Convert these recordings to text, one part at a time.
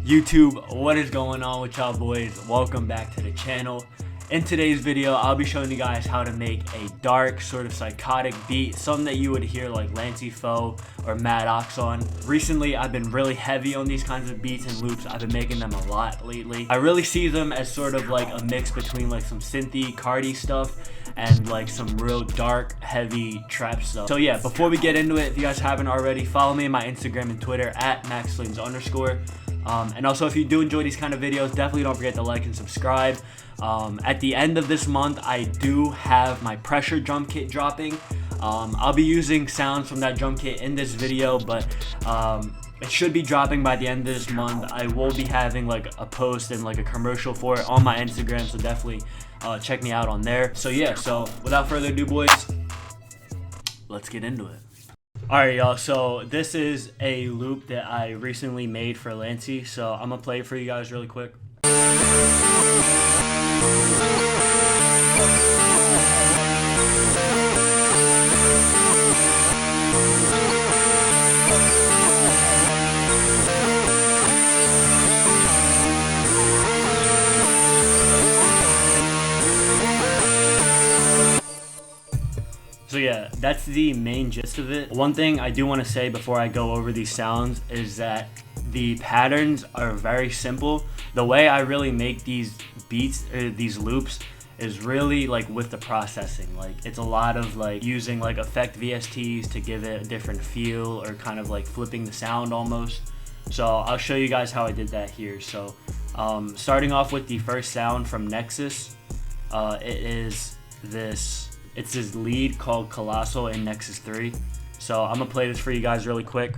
YouTube, what is going on with y'all boys? Welcome back to the channel. In today's video, I'll be showing you guys how to make a dark, sort of psychotic beat, something that you would hear like Lancey Foux or Maddox on. Recently, I've been really heavy on these kinds of beats and loops. I've been making them a lot lately. I really see them as sort of like a mix between like some synthy, cardi stuff and like some real dark, heavy trap stuff. So yeah, before we get into it, if you guys haven't already, follow me on my Instagram and Twitter at @maxflames_. And also, if you do enjoy these kind of videos, definitely don't forget to like and subscribe. At the end of this month, I do have my pressure drum kit dropping. I'll be using sounds from that drum kit in this video, but it should be dropping by the end of this month. I will be having like a post and like a commercial for it on my Instagram, so definitely check me out on there. So yeah, so without further ado, boys, let's get into it. Alright y'all, so this is a loop that I recently made for Lancey, so I'm gonna play it for you guys really quick. So yeah, that's the main gist of it. One thing I do want to say before I go over these sounds is that the patterns are very simple. The way I really make these beats, these loops, is really like with the processing. Like it's a lot of like using like effect VSTs to give it a different feel, or kind of like flipping the sound almost. So I'll show you guys how I did that here. So starting off with the first sound from Nexus, it's this lead called Colossal in Nexus 3. So I'm gonna play this for you guys really quick.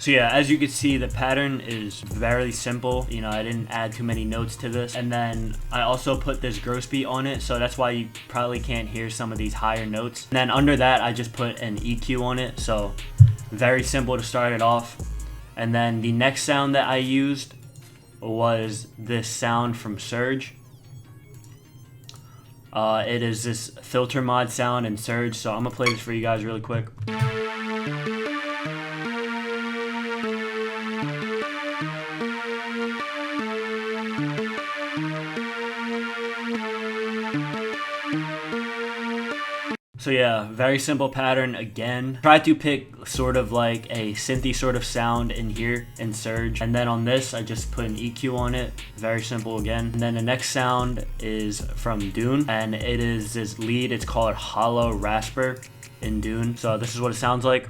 So yeah, as you can see, the pattern is very simple. You know, I didn't add too many notes to this. And then I also put this gross beat on it, so that's why you probably can't hear some of these higher notes. And then under that, I just put an EQ on it, so very simple to start it off. And then the next sound that I used was this sound from Surge. It is this filter mod sound in Surge, so I'm gonna play this for you guys really quick. So yeah, very simple pattern again. Try to pick sort of like a synthy sort of sound in here in Surge. And then on this, I just put an EQ on it. Very simple again. And then the next sound is from Dune. And it is this lead, it's called Hollow Rasper in Dune. So this is what it sounds like.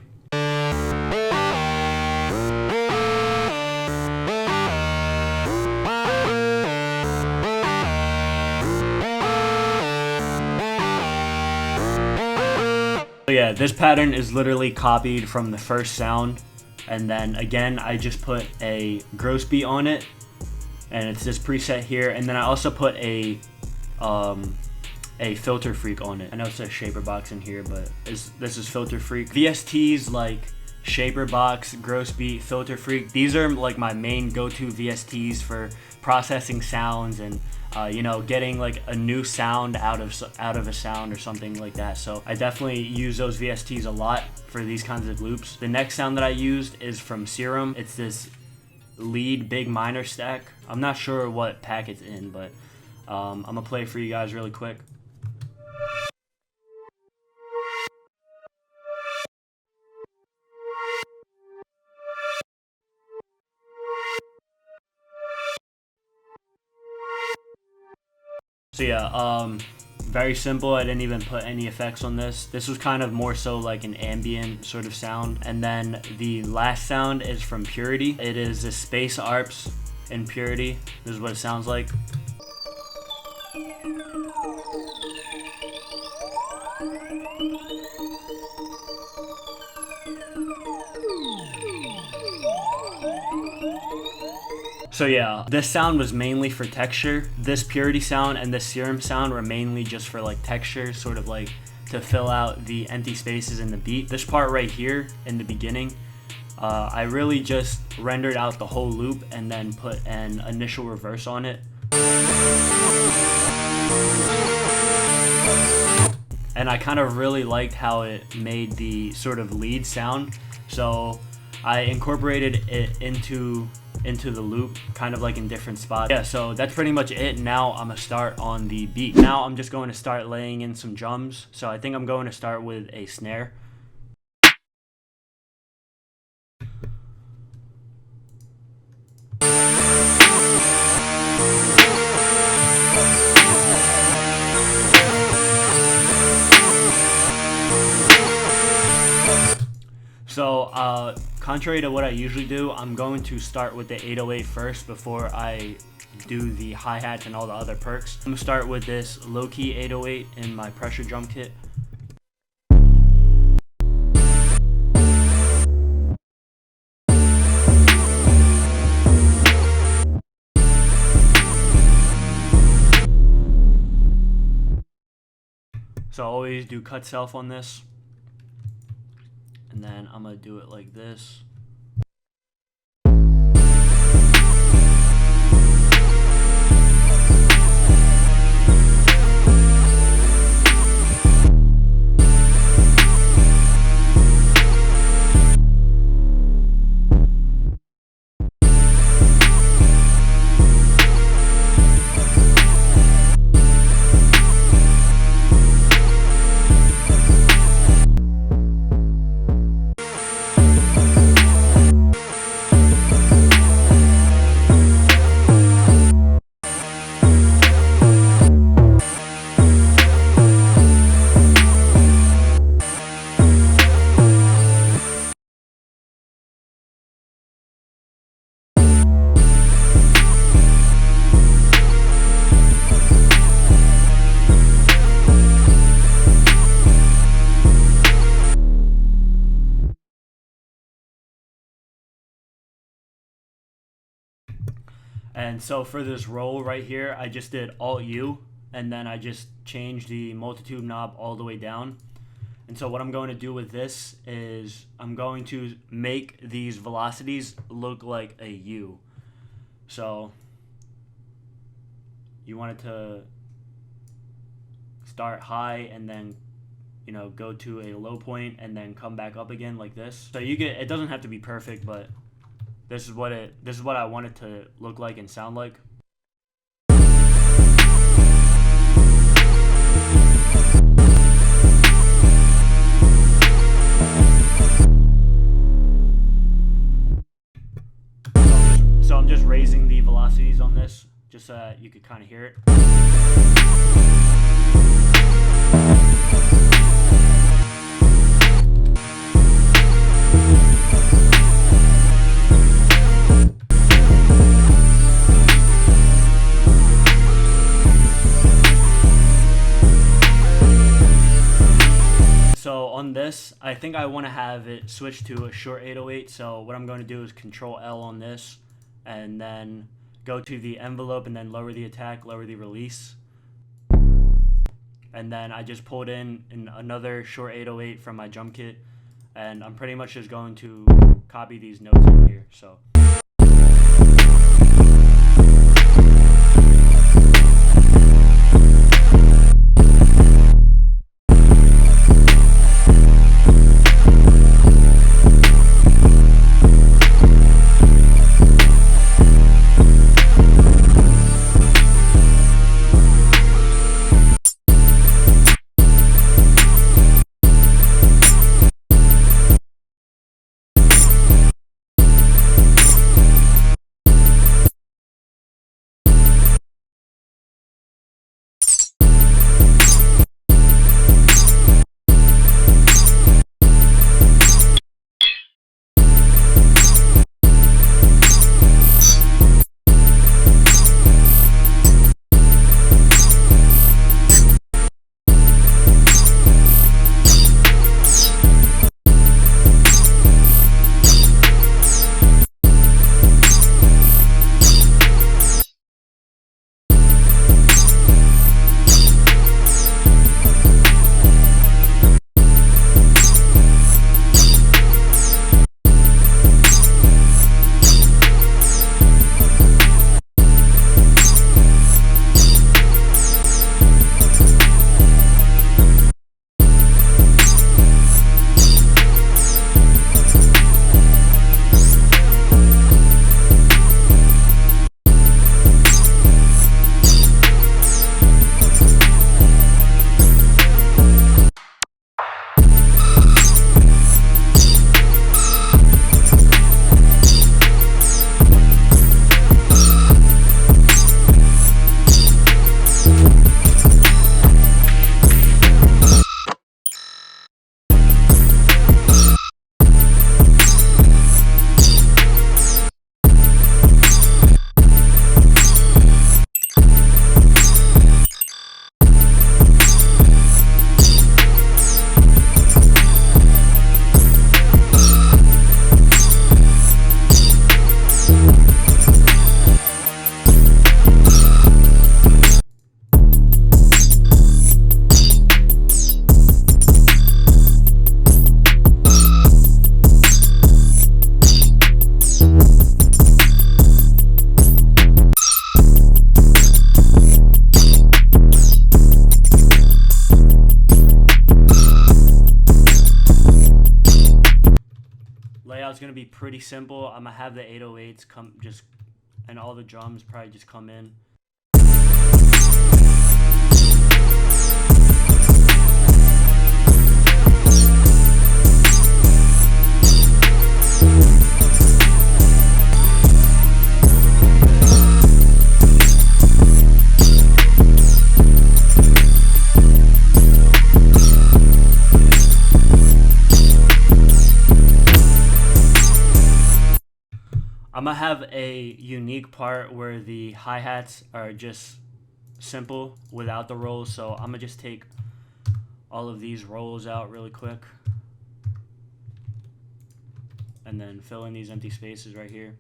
So yeah, this pattern is literally copied from the first sound, and then again I just put a gross beat on it, and it's this preset here, and then I also put a filter freak on it. I know it says shaper box in here, but this is filter freak. VSTs like shaper box, gross beat, filter freak, these are like my main go-to VSTs for processing sounds and you know, getting like a new sound out of a sound or something like that. So I definitely use those VSTs a lot for these kinds of loops. The next sound that I used is from Serum. It's this lead big minor stack. I'm not sure what pack it's in, but I'm gonna play it for you guys really quick. So yeah, very simple. I didn't even put any effects on this. This was kind of more so like an ambient sort of sound. And then the last sound is from Purity. It is the Space Arps in Purity. This is what it sounds like. So yeah, this sound was mainly for texture. This Purity sound and this Serum sound were mainly just for like texture, sort of like to fill out the empty spaces in the beat. This part right here in the beginning I really just rendered out the whole loop and then put an initial reverse on it. And I kind of really liked how it made the sort of lead sound, so I incorporated it into the loop, kind of like in different spots. Yeah, so that's pretty much it. Now I'm gonna start on the beat. Now I'm just going to start laying in some drums. So I think I'm going to start with a snare. So, contrary to what I usually do, I'm going to start with the 808 first before I do the hi-hats and all the other perks. I'm going to start with this low-key 808 in my pressure drum kit. So I always do cut self on this. And then I'm going to do it like this. And so for this roll right here, I just did Alt-U, and then I just changed the multitude knob all the way down. And so what I'm going to do with this is I'm going to make these velocities look like a U. So you want it to start high and then, you know, go to a low point and then come back up again like this. So you get, it doesn't have to be perfect, but this is what I want it to look like and sound like. So I'm just raising the velocities on this just so that you could kind of hear it. So on this, I think I want to have it switch to a short 808. So what I'm going to do is Control L on this and then go to the envelope and then lower the attack, lower the release. And then I just pulled in another short 808 from my drum kit, and I'm pretty much just going to copy these notes in here. So pretty simple. I'm gonna have the 808s come just, and all the drums probably just come in. I'm gonna have a unique part where the hi-hats are just simple without the rolls, so I'm gonna just take all of these rolls out really quick and then fill in these empty spaces right here.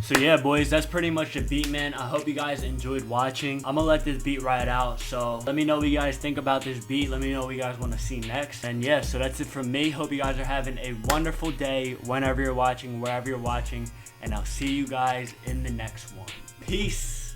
So yeah, boys, that's pretty much the beat, man. I hope you guys enjoyed watching. I'm gonna let this beat ride out, so let me know what you guys think about this beat. Let me know what you guys want to see next. And yeah, so that's it from me. Hope you guys are having a wonderful day whenever you're watching, wherever you're watching, and I'll see you guys in the next one. Peace.